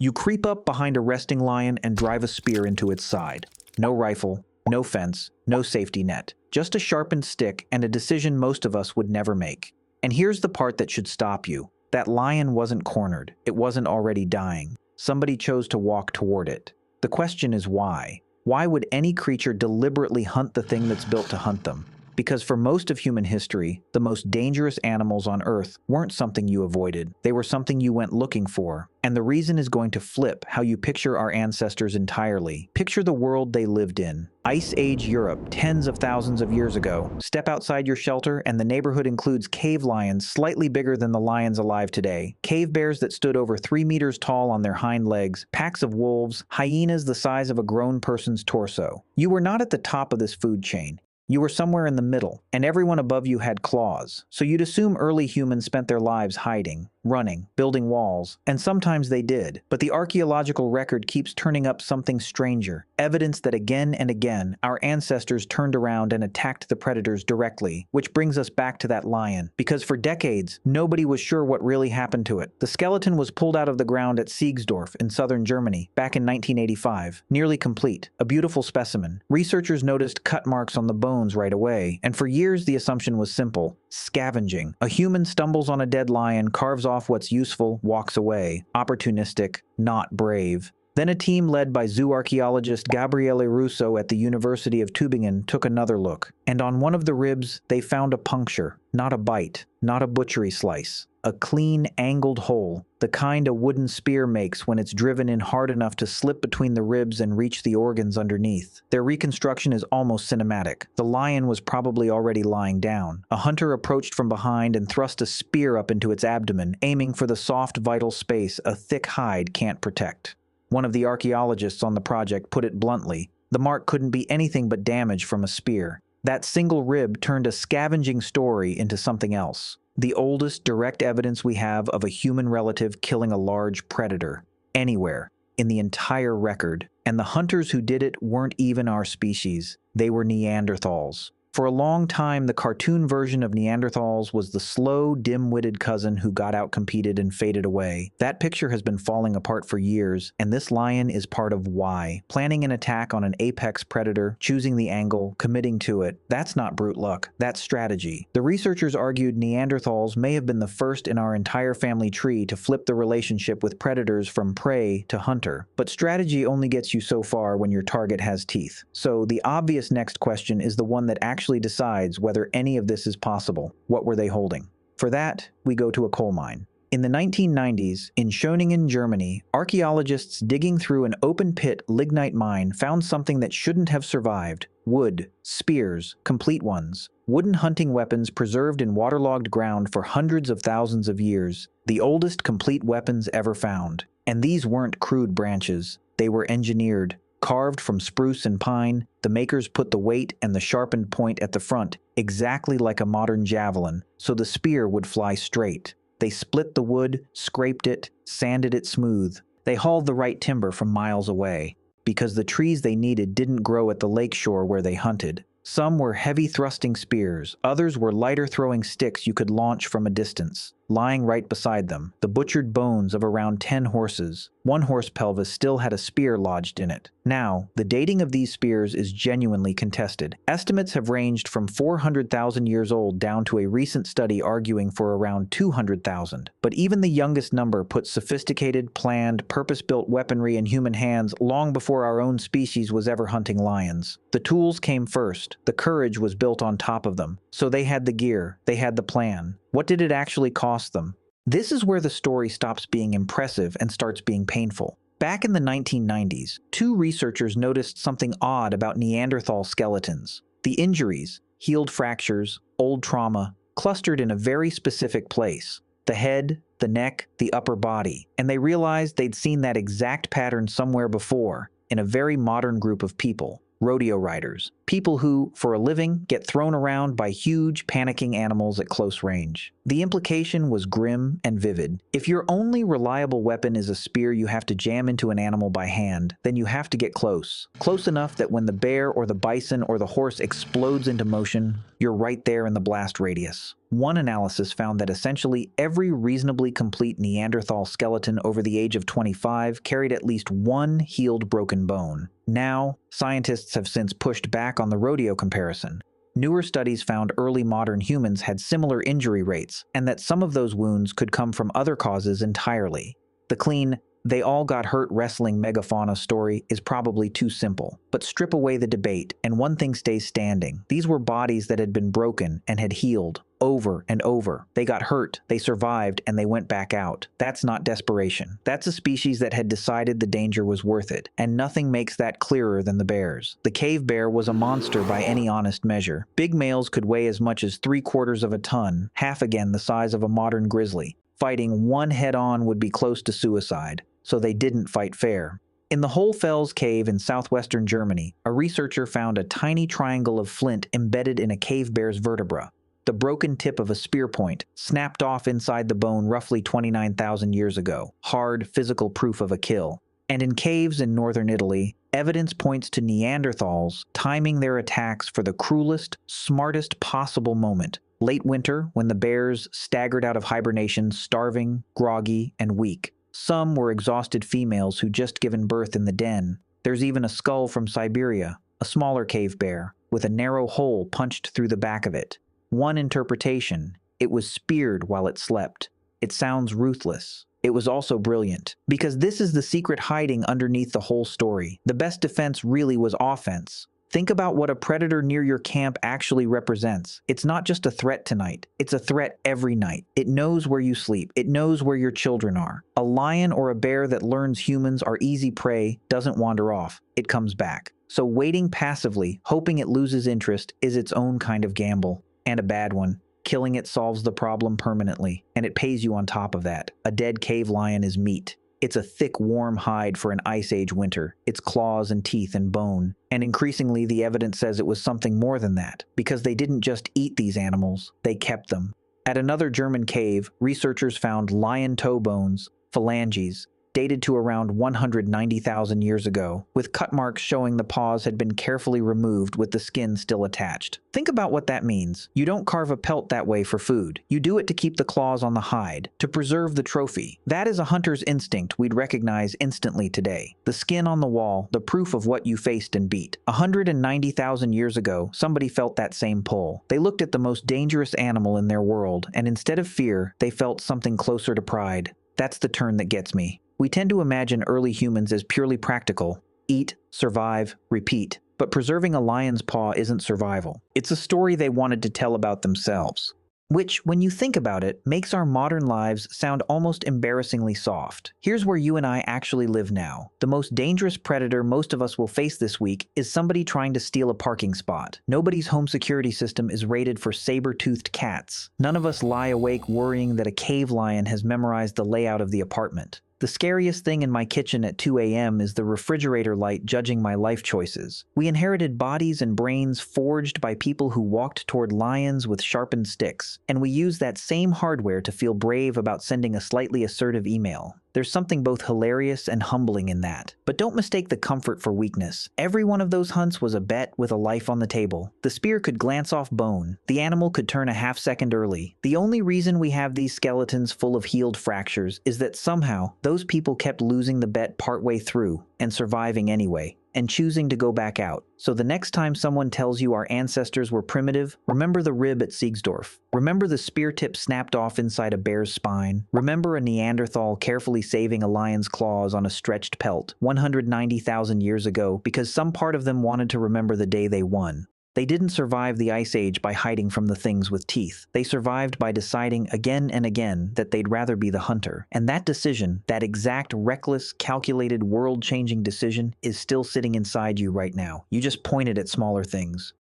You creep up behind a resting lion and drive a spear into its side. No rifle, no fence, no safety net. Just a sharpened stick and a decision most of us would never make. And here's the part that should stop you. That lion wasn't cornered. It wasn't already dying. Somebody chose to walk toward it. The question is why? Why would any creature deliberately hunt the thing that's built to hunt them? Because for most of human history, the most dangerous animals on Earth weren't something you avoided. They were something you went looking for. And the reason is going to flip how you picture our ancestors entirely. Picture the world they lived in. Ice Age Europe, tens of thousands of years ago. Step outside your shelter, and the neighborhood includes cave lions slightly bigger than the lions alive today, cave bears that stood over 3 meters tall on their hind legs, packs of wolves, hyenas the size of a grown person's torso. You were not at the top of this food chain. You were somewhere in the middle, and everyone above you had claws. So you'd assume early humans spent their lives hiding, running, building walls, and sometimes they did. But the archaeological record keeps turning up something stranger, evidence that again and again, our ancestors turned around and attacked the predators directly, which brings us back to that lion. Because for decades, nobody was sure what really happened to it. The skeleton was pulled out of the ground at Siegsdorf in southern Germany back in 1985, nearly complete, a beautiful specimen. Researchers noticed cut marks on the bones right away, and for years the assumption was simple: scavenging. A human stumbles on a dead lion, carves off what's useful, walks away. Opportunistic, not brave. Then a team led by zoo archaeologist Gabriele Russo at the University of Tübingen took another look, and on one of the ribs they found a puncture, not a bite, not a butchery slice. A clean, angled hole, the kind a wooden spear makes when it's driven in hard enough to slip between the ribs and reach the organs underneath. Their reconstruction is almost cinematic. The lion was probably already lying down. A hunter approached from behind and thrust a spear up into its abdomen, aiming for the soft, vital space a thick hide can't protect. One of the archaeologists on the project put it bluntly: the mark couldn't be anything but damage from a spear. That single rib turned a scavenging story into something else. The oldest direct evidence we have of a human relative killing a large predator, anywhere, in the entire record. And the hunters who did it weren't even our species. They were Neanderthals. For a long time, the cartoon version of Neanderthals was the slow, dim-witted cousin who got outcompeted and faded away. That picture has been falling apart for years, and this lion is part of why. Planning an attack on an apex predator, choosing the angle, committing to it, that's not brute luck, that's strategy. The researchers argued Neanderthals may have been the first in our entire family tree to flip the relationship with predators from prey to hunter. But strategy only gets you so far when your target has teeth. So the obvious next question is the one that actually decides whether any of this is possible. What were they holding? For that, we go to a coal mine. In the 1990s, in Schöningen, Germany, archaeologists digging through an open-pit lignite mine found something that shouldn't have survived: wood, spears, complete ones, wooden hunting weapons preserved in waterlogged ground for hundreds of thousands of years, the oldest complete weapons ever found. And these weren't crude branches. They were engineered. Carved from spruce and pine, the makers put the weight and the sharpened point at the front, exactly like a modern javelin, so the spear would fly straight. They split the wood, scraped it, sanded it smooth. They hauled the right timber from miles away, because the trees they needed didn't grow at the lakeshore where they hunted. Some were heavy-thrusting spears, others were lighter-throwing sticks you could launch from a distance. Lying right beside them, the butchered bones of around 10 horses. One horse pelvis still had a spear lodged in it. Now, the dating of these spears is genuinely contested. Estimates have ranged from 400,000 years old down to a recent study arguing for around 200,000. But even the youngest number puts sophisticated, planned, purpose-built weaponry in human hands long before our own species was ever hunting lions. The tools came first. The courage was built on top of them. So they had the gear. They had the plan. What did it actually cost them? This is where the story stops being impressive and starts being painful. Back in the 1990s, two researchers noticed something odd about Neanderthal skeletons. The injuries, healed fractures, old trauma, clustered in a very specific place: the head, the neck, the upper body. And they realized they'd seen that exact pattern somewhere before, in a very modern group of people. Rodeo riders, People who, for a living, get thrown around by huge, panicking animals at close range. The implication was grim and vivid. If your only reliable weapon is a spear you have to jam into an animal by hand, then you have to get close. Close enough that when the bear or the bison or the horse explodes into motion, you're right there in the blast radius. One analysis found that essentially every reasonably complete Neanderthal skeleton over the age of 25 carried at least one healed broken bone. Now, scientists have since pushed back on the rodeo comparison. Newer studies found early modern humans had similar injury rates, and that some of those wounds could come from other causes entirely. The clean, "they all got hurt wrestling megafauna" story is probably too simple. But strip away the debate, and one thing stays standing. These were bodies that had been broken and had healed over and over. They got hurt, they survived, and they went back out. That's not desperation. That's a species that had decided the danger was worth it, and nothing makes that clearer than the bears. The cave bear was a monster by any honest measure. Big males could weigh as much as 3/4 of a ton, half again the size of a modern grizzly. Fighting one head-on would be close to suicide, so they didn't fight fair. In the Hohlfels cave in southwestern Germany, a researcher found a tiny triangle of flint embedded in a cave bear's vertebra. The broken tip of a spear point snapped off inside the bone roughly 29,000 years ago. Hard, physical proof of a kill. And in caves in northern Italy, evidence points to Neanderthals timing their attacks for the cruelest, smartest possible moment. Late winter, when the bears staggered out of hibernation, starving, groggy, and weak. Some were exhausted females who'd just given birth in the den. There's even a skull from Siberia, a smaller cave bear, with a narrow hole punched through the back of it. One interpretation: it was speared while it slept. It sounds ruthless. It was also brilliant, because this is the secret hiding underneath the whole story. The best defense really was offense. Think about what a predator near your camp actually represents. It's not just a threat tonight. It's a threat every night. It knows where you sleep. It knows where your children are. A lion or a bear that learns humans are easy prey doesn't wander off. It comes back. So waiting passively, hoping it loses interest, is its own kind of gamble. And a bad one. Killing it solves the problem permanently, and it pays you on top of that. A dead cave lion is meat. It's a thick, warm hide for an ice age winter. It's claws and teeth and bone. And increasingly, the evidence says it was something more than that, because they didn't just eat these animals, they kept them. At another German cave, researchers found lion toe bones, phalanges, dated to around 190,000 years ago, with cut marks showing the paws had been carefully removed with the skin still attached. Think about what that means. You don't carve a pelt that way for food. You do it to keep the claws on the hide, to preserve the trophy. That is a hunter's instinct we'd recognize instantly today. The skin on the wall, the proof of what you faced and beat. 190,000 years ago, somebody felt that same pull. They looked at the most dangerous animal in their world, and instead of fear, they felt something closer to pride. That's the turn that gets me. We tend to imagine early humans as purely practical: eat, survive, repeat. But preserving a lion's paw isn't survival. It's a story they wanted to tell about themselves. Which, when you think about it, makes our modern lives sound almost embarrassingly soft. Here's where you and I actually live now. The most dangerous predator most of us will face this week is somebody trying to steal a parking spot. Nobody's home security system is rated for saber-toothed cats. None of us lie awake worrying that a cave lion has memorized the layout of the apartment. The scariest thing in my kitchen at 2 a.m. is the refrigerator light judging my life choices. We inherited bodies and brains forged by people who walked toward lions with sharpened sticks, and we use that same hardware to feel brave about sending a slightly assertive email. There's something both hilarious and humbling in that. But don't mistake the comfort for weakness. Every one of those hunts was a bet with a life on the table. The spear could glance off bone. The animal could turn a half-second early. The only reason we have these skeletons full of healed fractures is that somehow those people kept losing the bet partway through and surviving anyway, and choosing to go back out. So the next time someone tells you our ancestors were primitive, remember the rib at Siegsdorf. Remember the spear tip snapped off inside a bear's spine. Remember a Neanderthal carefully saving a lion's claws on a stretched pelt 190,000 years ago because some part of them wanted to remember the day they won. They didn't survive the Ice Age by hiding from the things with teeth. They survived by deciding again and again that they'd rather be the hunter. And that decision, that exact reckless, calculated, world-changing decision, is still sitting inside you right now. You just pointed at smaller things.